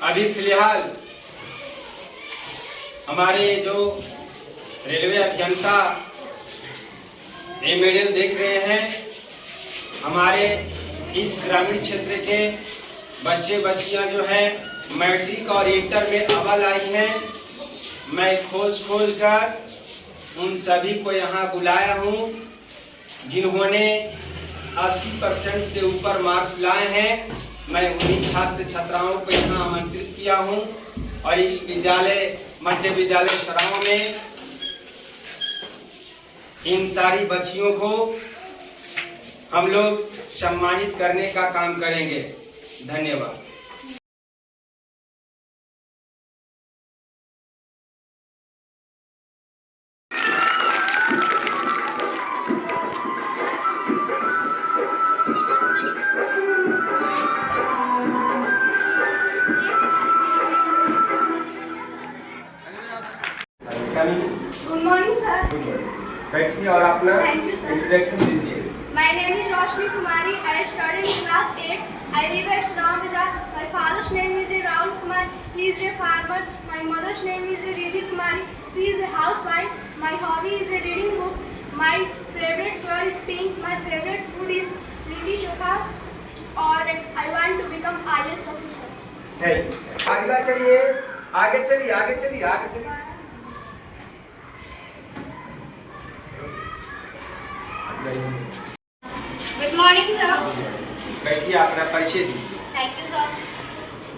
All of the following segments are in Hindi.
अभी फिलहाल हमारे जो रेलवे अभियंता ये मेडल देख रहे हैं, हमारे इस ग्रामीण क्षेत्र के बच्चे बच्चियां जो हैं मैट्रिक और इंटर में अव्वल आई हैं। मैं खोज कर उन सभी को यहाँ बुलाया हूँ जिन्होंने 80% से ऊपर मार्क्स लाए हैं। मैं उन्हीं छात्र छात्राओं को यहाँ आमंत्रित किया हूँ और इस मध्य विद्यालय सराव में इन सारी बच्चियों को हम लोग सम्मानित करने का काम करेंगे। धन्यवाद। Good morning sir. Good morning. बैठिए और अपना इंट्रोडक्शन दीजिए। My name is Roshni Kumari. I study in class 8. I live at Sram Bazaar. My father's name is Rahul Kumar. He is a farmer. My mother's name is Riddhi Kumari. She is a housewife. My hobby is reading books. My favorite color is pink. My favorite food is litti chokha. और I want to become IAS officer. Thank you. अगला चलिए, आगे चलिए। Good morning sir. बैठिए, अपना परिचय दीजिए। Thank you sir.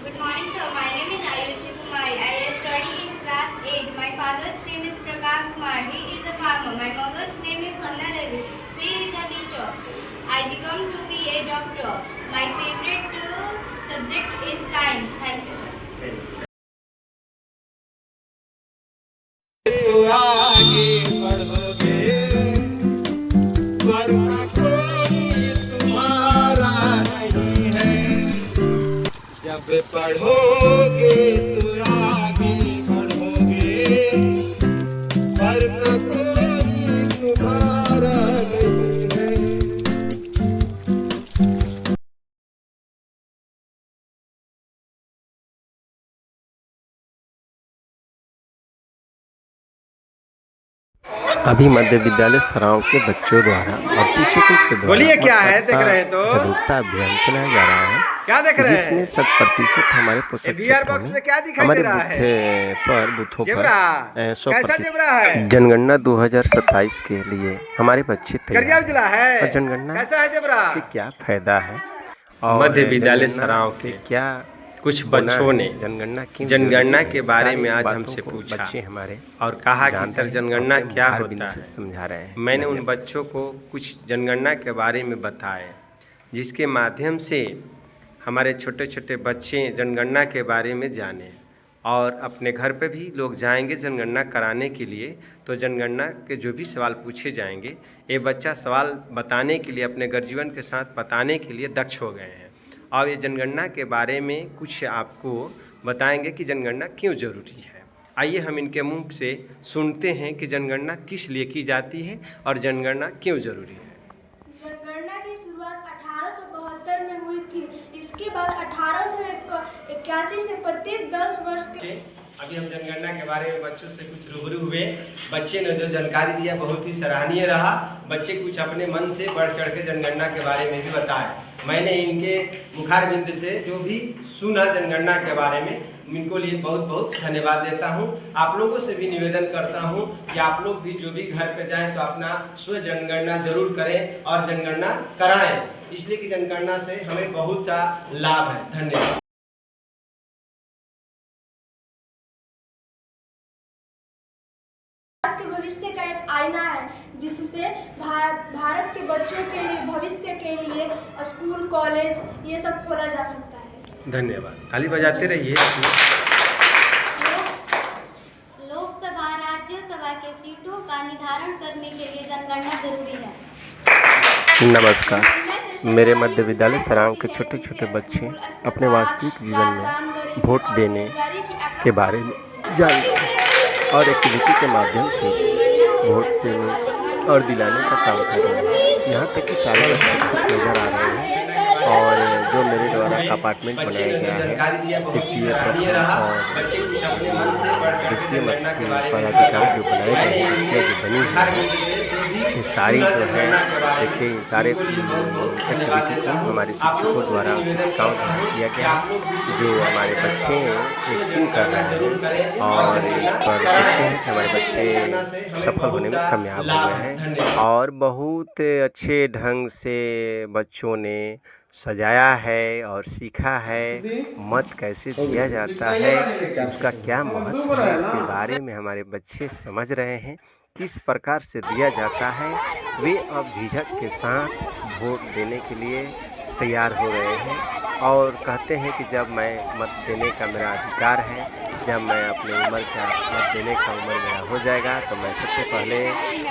Good morning sir. My name is Ayushi Kumari. I study in class 8. My father's name is Prakash Kumar. He is a farmer. My mother's name is Sanna Devi. She is a teacher. I become to be a doctor. My favorite subject is science. Thank you sir. तो आगे बढ़ोगे, वरना कोई तुम्हारा नहीं है। जब पढ़ोगे तो आगे बढ़ोगे, वरना कोई तुम्हारा नहीं है। अभी मध्य विद्यालय सराव के बच्चों द्वारा और शिक्षकों के द्वारा बोलिए, क्या है देख रहे हैं तो? जागरूकता अभियान चलाया जा रहा है। क्या देख रहे हैं? जिसमें 100% हमारे पोषक VR बॉक्स में क्या दिखाई दे रहा है? बूथों जेब्रा, पर कैसा जेब्रा है? जनगणना 2027 के लिए हमारे बच्चे तैयार जिला है। और जनगणना कैसा है जेब्रा? से क्या फायदा है और मध्य विद्यालय जनगणना सराव से के क्या कुछ बच्चों ने जनगणना के बारे में आज हमसे पूछा बच्चे हमारे और कहा कि सर जनगणना क्या होता है। समझा रहे हैं। मैंने उन बच्चों को कुछ जनगणना के बारे में बताया, जिसके माध्यम से हमारे छोटे छोटे बच्चे जनगणना के बारे में जाने और अपने घर पे भी लोग जाएंगे जनगणना कराने के लिए, तो जनगणना के जो भी सवाल पूछे जाएंगे ये बच्चा सवाल बताने के लिए, अपने गर्जीवन के साथ बताने के लिए दक्ष हो गए हैं। और ये जनगणना के बारे में कुछ आपको बताएंगे कि जनगणना क्यों ज़रूरी है। आइए हम इनके मुंह से सुनते हैं कि जनगणना किस लिए की जाती है और जनगणना क्यों ज़रूरी है। जनगणना की शुरुआत 1872 में हुई थी। इसके बाद 1881 से प्रत्येक 10 वर्ष के अभी हम जनगणना के बारे में बच्चों से कुछ रूबरू हुए। बच्चे ने जो जानकारी दिया बहुत ही सराहनीय रहा। बच्चे कुछ अपने मन से बढ़ चढ़ के जनगणना के बारे में भी बताए। मैंने इनके मुखारबिंद से जो भी सुना जनगणना के बारे में, इनको लिए बहुत बहुत धन्यवाद देता हूं। आप लोगों से भी निवेदन करता हूं कि आप लोग भी जो भी घर पे जाएं तो अपना स्व जनगणना जरूर करें और जनगणना कराएं, इसलिए कि जनगणना से हमें बहुत सा लाभ है। धन्यवाद। भविष्य का एक आईना है, जिससे भारत के बच्चों के लिए भविष्य के लिए स्कूल कॉलेज ये सब खोला जा सकता है। धन्यवाद। ताली बजाते रहिए। लोकसभा राज्यसभा के सीटों का निर्धारण करने के लिए जनगणना जरूरी है। नमस्कार। मेरे मध्य विद्यालय सराव के छोटे छोटे बच्चे अपने वास्तविक जीवन में वोट देने के बारे में जानते और एक्टिविटी के माध्यम से वोट देने और दिलाने का काम कर रहे हैं। यहाँ तक कि सारे बच्चे खुश नजर आ रहे हैं। और जो मेरे द्वारा अपार्टमेंट बनाया गया है, द्वितीय प्रथम और द्वितीय पदाधिकारी जो बनाए गए हैं, बच्चियाँ जो बनी हैं, ये सारी जो है देखिए इन सारे एक्टिविटी को हमारे शिक्षकों द्वारा शिक्षिकाओं द्वारा किया गया, जो हमारे बच्चे एक्टिंग कर रहे हैं और इस पर देखते हैं कि हमारे बच्चे सफल होने में कामयाब हो गए हैं। और बहुत अच्छे ढंग से बच्चों ने सजाया है और सीखा है मत कैसे दिया जाता है, उसका क्या महत्व है, इसके बारे में हमारे बच्चे समझ रहे हैं किस प्रकार से दिया जाता है। वे अब झिझक के साथ वोट देने के लिए तैयार हो रहे हैं और कहते हैं कि जब मैं मत देने का मेरा अधिकार है, जब मैं अपनी उम्र का मत देने का उम्र मेरा हो जाएगा तो मैं सबसे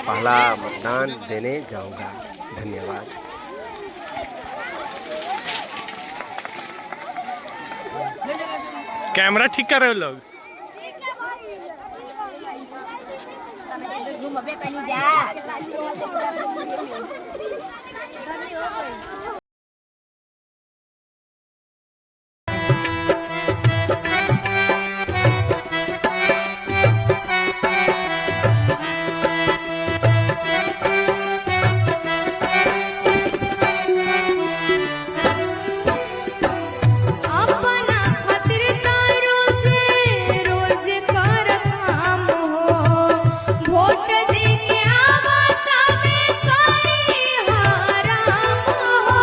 पहला मतदान देने जाऊंगा। धन्यवाद। कैमरा ठीक कर रहे हो लोग। वोट दे के आवा तबे करी हराम हो।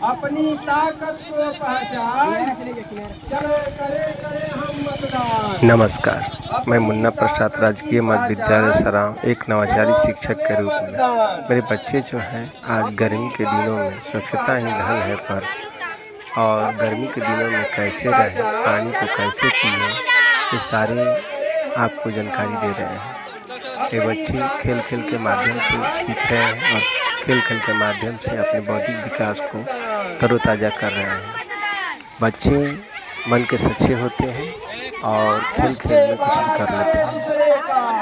अपनी ताकत को पहचान, चलो करे करे हम मतदान। नमस्कार, मैं मुन्ना प्रसाद राजकीय मध्य विद्यालय सराव एक नवाचारी शिक्षक के रूप में मेरे बच्चे जो हैं आज गर्मी के दिनों में स्वच्छता ही धन है पर और गर्मी के दिनों में कैसे रहें, पानी को कैसे पिए, ये सारे आपको जानकारी दे रहे हैं। ये बच्चे खेल खेल के माध्यम से सीख रहे हैं और खेल खेल के माध्यम से अपने बौद्धिक विकास को तरोताज़ा कर रहे हैं। बच्चे मन के सच्चे होते हैं और खेल खेल में कुछ भी कर लेते हैं।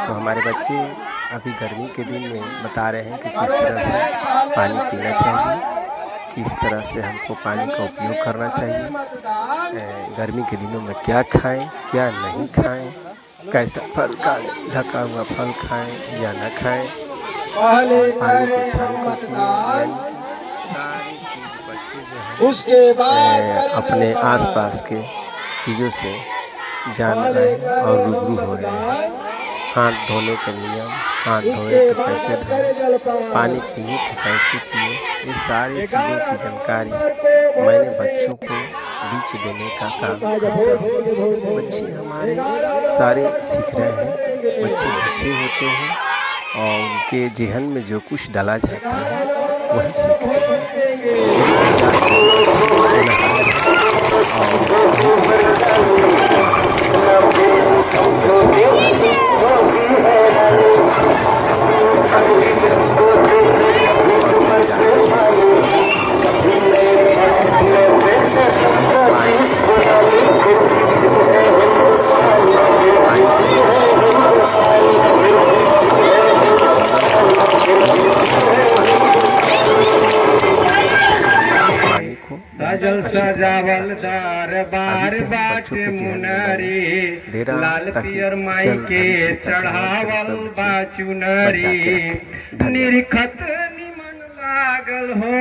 तो हमारे बच्चे अभी गर्मी के दिन में बता रहे हैं कि किस तरह से पानी पीना चाहिए, किस तरह से हमको पानी का उपयोग करना चाहिए, गर्मी के दिनों में क्या खाएं क्या नहीं खाएं, कैसा फल का ढका हुआ फल खाएं या न खाएं, पानी को छान कर पिए, यानी सारी चीज़ बच्चे जो हैं उसके बाद अपने आसपास के चीज़ों से जान रहे हैं और रूबरू हो रहे हैं। हाथ धोने के नियम, हाथ धोए तो कैसे धोए, पानी पिए तो कैसे पिए, ये सारी चीज़ों की जानकारी मैंने बच्चों को बीच देने का काम करता हूँ। बच्चे हमारे सारे सीख रहे हैं, बच्चे अच्छे होते हैं और उनके जेहन में जो कुछ डाला जाता है वही सीखते सजल सजावल दरबार बाट मुनरी, लाल पियर माई के चढ़ावल बा चुनरी, निरखत निमन लागल हो,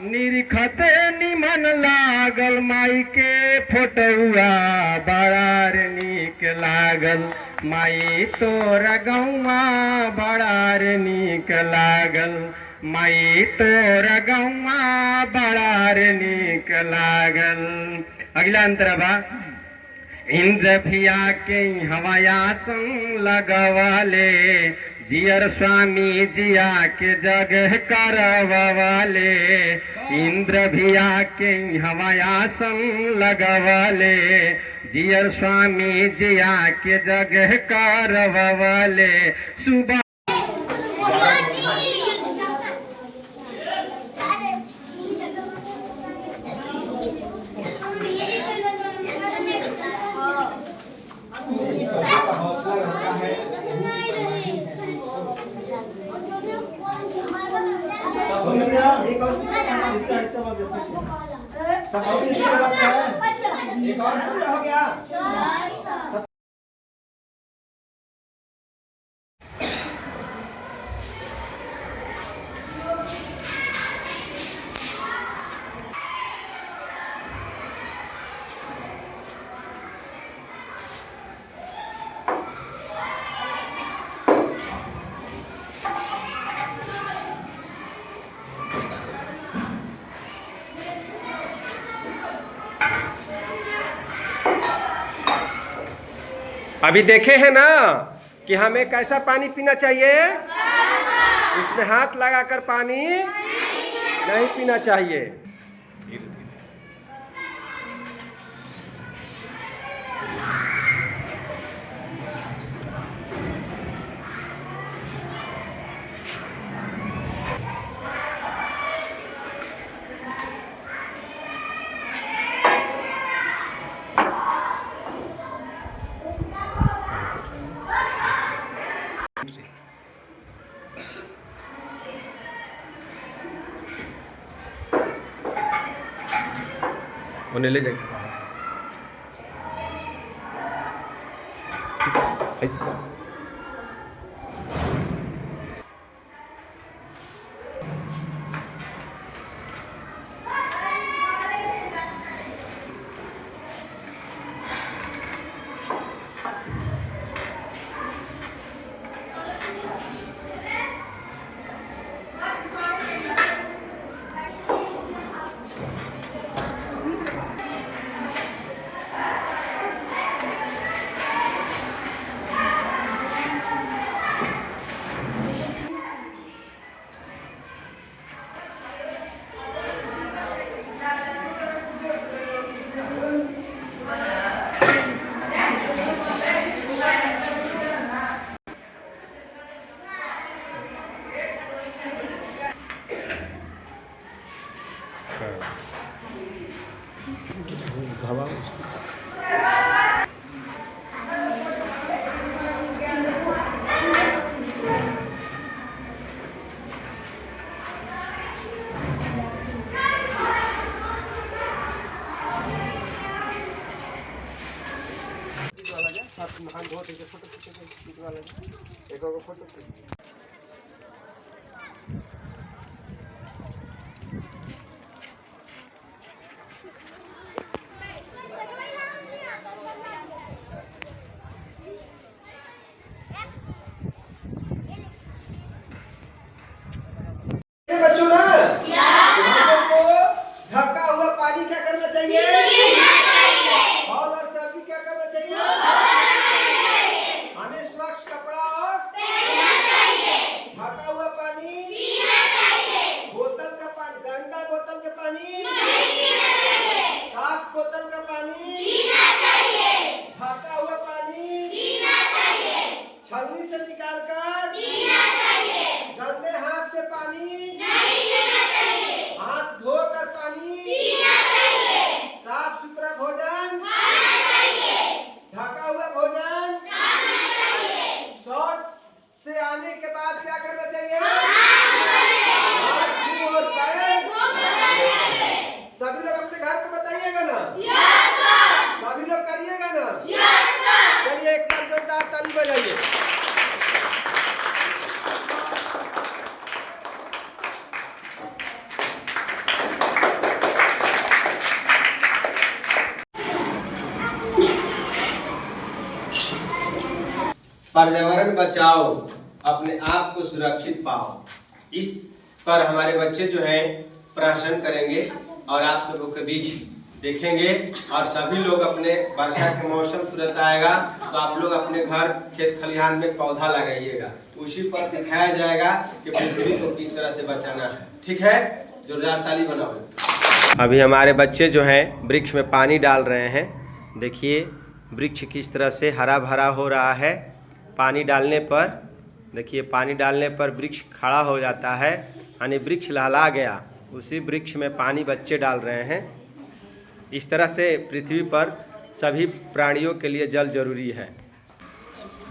निरखत निमन लागल माई के फोटुआ बड़ा रे नीक लागल, माई तोरा गौवा बड़ा रे नीक लागल, माई तोरा गौवा बड़ा रे नीक लागल। अगला अंतर बा, इंद्र भिया के हवायासन लगवाले, जियर स्वामी जिया के जगह करवाले, इंद्र भिया के हवायासन लगवाले, जियर स्वामी जिया के जगह करवाले, सुबह एक और हो गया। अभी देखे हैं ना कि हमें कैसा पानी पीना चाहिए, उसमें हाथ लगाकर पानी नहीं पीना चाहिए। उन्हें ले जाएगा ऐसे। एक और फोटो खींच। बच्चों ना को ढका हुआ पानी क्या करना चाहिए? और सभी क्या करना चाहिए? हमें स्वच्छ कपड़ा और ढका हुआ पानी, बोतल का पानी, गंदा बोतल का पानी, साफ बोतल का पानी, ढका हुआ पानी, छलनी से निकालकर गंदे हाथ से पानी, हाथ धोकर पानी, साफ सुथरा भोजन, ढका हुआ भोजन, शौच से आने के बाद क्या करना चाहिए? हाथ, मुंह और पैर सभी लोग अपने घर पे बताइएगा ना? सभी लोग करिएगा ना? चलिए एक बार जोरदार ताली बजाइए। पर्यावरण बचाओ, अपने आप को सुरक्षित पाओ, इस पर हमारे बच्चे जो हैं प्रश्न करेंगे और आप सबों के बीच देखेंगे। और सभी लोग अपने वर्षा के मौसम तुरंत आएगा तो आप लोग अपने घर खेत खलिहान में पौधा लगाइएगा, उसी पर दिखाया जाएगा कि पृथ्वी को किस तरह से बचाना है। ठीक है, जोरदार ताली बनाओ। अभी हमारे बच्चे जो हैं वृक्ष में पानी डाल रहे हैं। देखिए वृक्ष किस तरह से हरा भरा हो रहा है। पानी डालने पर देखिए, पानी डालने पर वृक्ष खड़ा हो जाता है, यानी वृक्ष लहला गया। उसी वृक्ष में पानी बच्चे डाल रहे हैं। इस तरह से पृथ्वी पर सभी प्राणियों के लिए जल जरूरी है।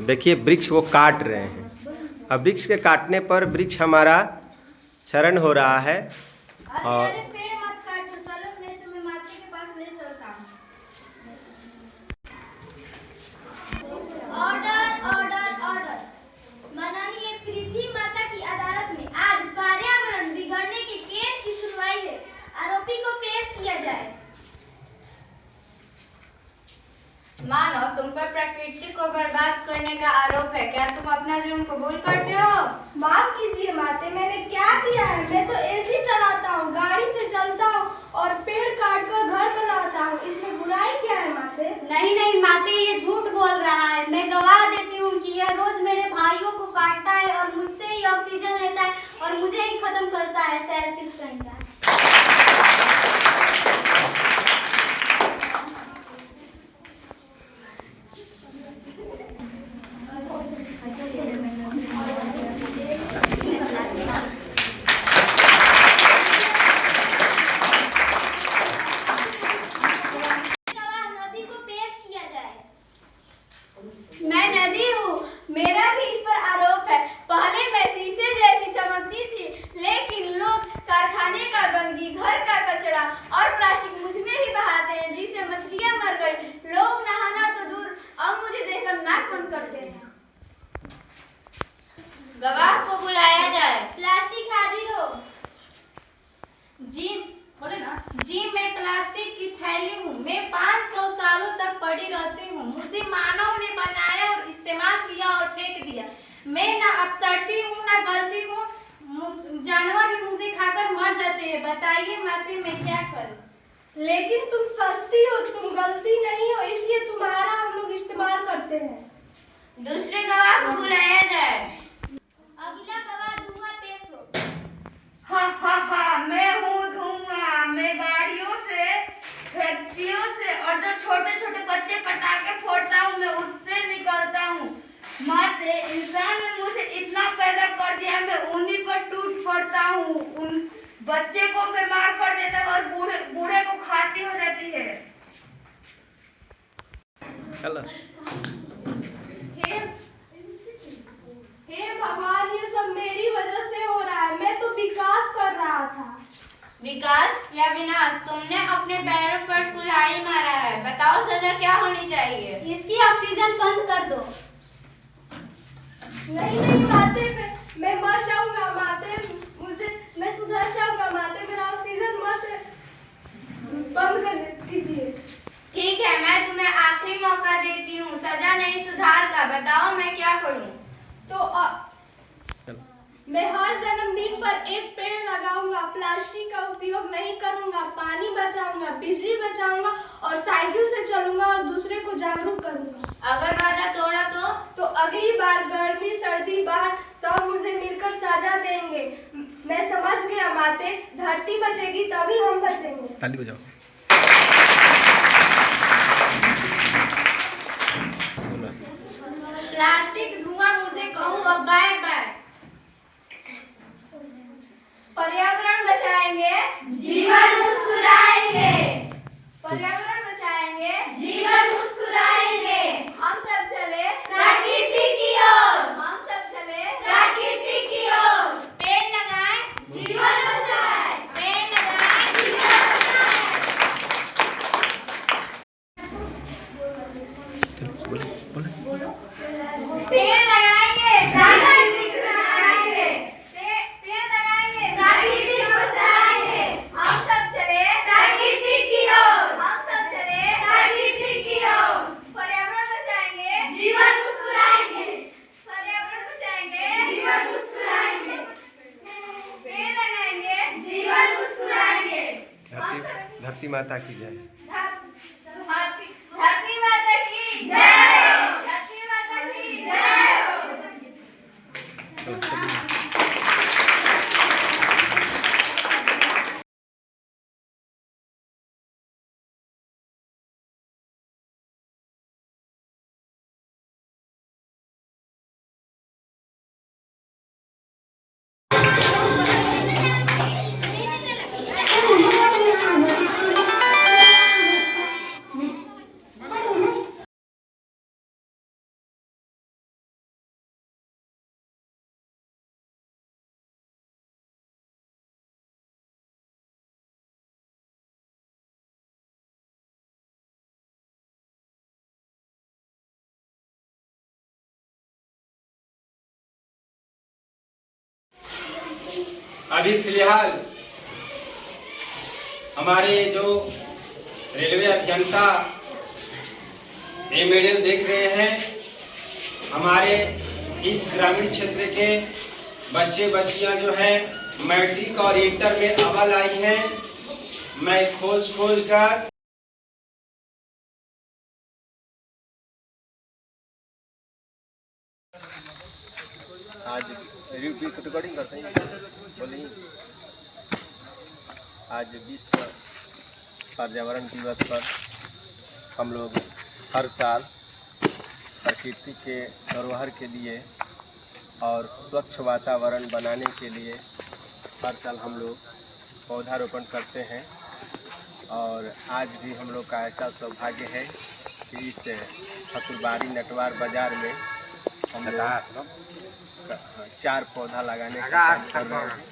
देखिए वृक्ष वो काट रहे हैं। अब वृक्ष के काटने पर वृक्ष हमारा क्षरण हो रहा है। और पेड़ मत काटो, चलो मैं तुम्हें माता के पास ले चलता हूँ। Order order order. माननीय पृथ्वी माता की अदालत में आज पर्यावरण बिगड़ने के केस की सुनवाई है। आरोपी को पेश किया जाए। मानो तुम पर प्रकृति को बर्बाद करने का आरोप है, क्या तुम अपना जुर्म कबूल करते हो? माफ कीजिए माते, मैंने क्या किया है? मैं तो एसी चलाता हूँ, गाड़ी से चलता हूँ और पेड़ काट कर घर बनाता हूँ। इसमें बुराई क्या है माते? नहीं नहीं माते, ये झूठ बोल रहा है। मैं गवाह देती हूँ कि यह रोज मेरे भाइयों को काटता है और मुझसे ही ऑक्सीजन लेता है और मुझे ही खत्म करता है। सेल्फिश कहीं का। मैं नदी हूँ, मेरा भी इस पर आरोप है। पहले मैं शीशे जैसी चमकती थी, लेकिन लोग कारखाने का गंदगी, घर का कचरा और प्लास्टिक मुझ में ही बहाते हैं, जिससे मछलियाँ मर गई। लोग नहाना तो दूर, अब मुझे देखकर नाक बंद करते हैं। गवाह को बुलाया जाए। प्लास्टिक हाजिर हो। जी बोले ना। जी मैं प्लास्टिक की थैली हूँ। मैं 500 सालों तक पड़ी रहती हूँ। मुझे मानव ने बनाया और इस्तेमाल किया और फेंक दिया। मैं ना अपसरती हूँ ना गलती हूँ। जानवर भी मुझे खाकर मर जाते हैं। बताइए माते, मैं क्या करूँ? लेकिन तुम सस्ती हो, तुम गलती नहीं हो, इसलिए तुम्हारा हम लोग इस्तेमाल करते हैं। दूसरे गवाह को बुलाया जाए। अगला गवाह धुआं पेश हो। हा मैं हूँ धुआं। मैं गाड़ियों से, फैक्ट्रियों से और जो छोटे छोटे बच्चे पटाखे फोड़ता हूँ, मैं उससे निकलता हूँ। माते, इंसान ने मुझे इतना पैदा कर दिया, मैं उन्हीं पर टूट पड़ता हूँ। उन बच्चे को बीमार कर देता है और बूढ़े को खांसी हो जाती है। चलो। हे भगवान, ये सब मेरी वजह से हो रहा है। मैं तो विकास कर रहा था। विकास या विनाश? तुमने अपने पैरों पर कुल्हाड़ी मारा है। बताओ सजा क्या होनी चाहिए? इसकी ऑक्सीजन बंद कर दो। नहीं माते, मैं मर जाऊंगा माते, मैं सुधर जाऊंगा माते, मेरा ऑक्सीजन मत बंद कर दीजिए। ठीक है, मैं तुम्हें आखिरी मौका देती हूँ, सजा नहीं सुधार का, बताओ मैं क्या करूँ? तो मैं हर जन्मदिन पर एक पेड़ लगाऊंगा, प्लास्टिक का उपयोग नहीं करूंगा, पानी बचाऊंगा, बिजली बचाऊंगा और साइकिल से चलूंगा और दूसरे को जागरूक करूंगा। अगर वादा तोड़ा तो अगली बार गर्मी सर्दी बाहर सब मुझे मिलकर सजा देंगे। मैं समझ गया माते, धरती बचेगी तभी हम बचेंगे। ताली बजाओ। प्लास्टिक धुआं मुझे कहूँ अब बाय बाय। पर्यावरण बचाएंगे, जीवन मुस्कुराएंगे, पर्यावरण बचाएंगे, जीवन मुस्कुराएंगे, हम सब चले प्रकृति की ओर, हम सब चले प्रकृति की ओर। पेड़ लगाएं, जीवन बचाएं, पेड़ लगाएं, जीवन बचाएं। पेड़ लगाएंगे, प्रकृति बचाएंगे, पेड़ लगाएंगे, प्रकृति बचाएंगे, हम सब चले प्रकृति की ओर, हम सब चले प्रकृति की ओर। पर्यावरण बचाएंगे, जीवन मुस्कुराएंगे, पर्यावरण बचाएंगे, जीवन मुस्कुराएंगे, पेड़ लगाएंगे, जीवन मुस्कुराएंगे। धरती माता की जय। धरती माता की जय, धरती माता की जय। अभी फिलहाल हमारे जो रेलवे अभियंता ये मेडल देख रहे हैं, हमारे इस ग्रामीण क्षेत्र के बच्चे बच्चियां जो हैं मैट्रिक और इंटर में अव्वल आई हैं। मैं खोज कर आज रिकॉर्डिंग करते हैं, बोलिए। आज विश्व पर्यावरण दिवस पर हम लोग हर साल प्रकृति के धरोहर के लिए और स्वच्छ वातावरण बनाने के लिए हर साल हम लोग पौधारोपण करते हैं। और आज भी हम लोग का ऐसा सौभाग्य है कि इस ठकुरबाड़ी नटवार बाजार में हम लोग 4 पौधा लगाने का काम कर रहे हैं।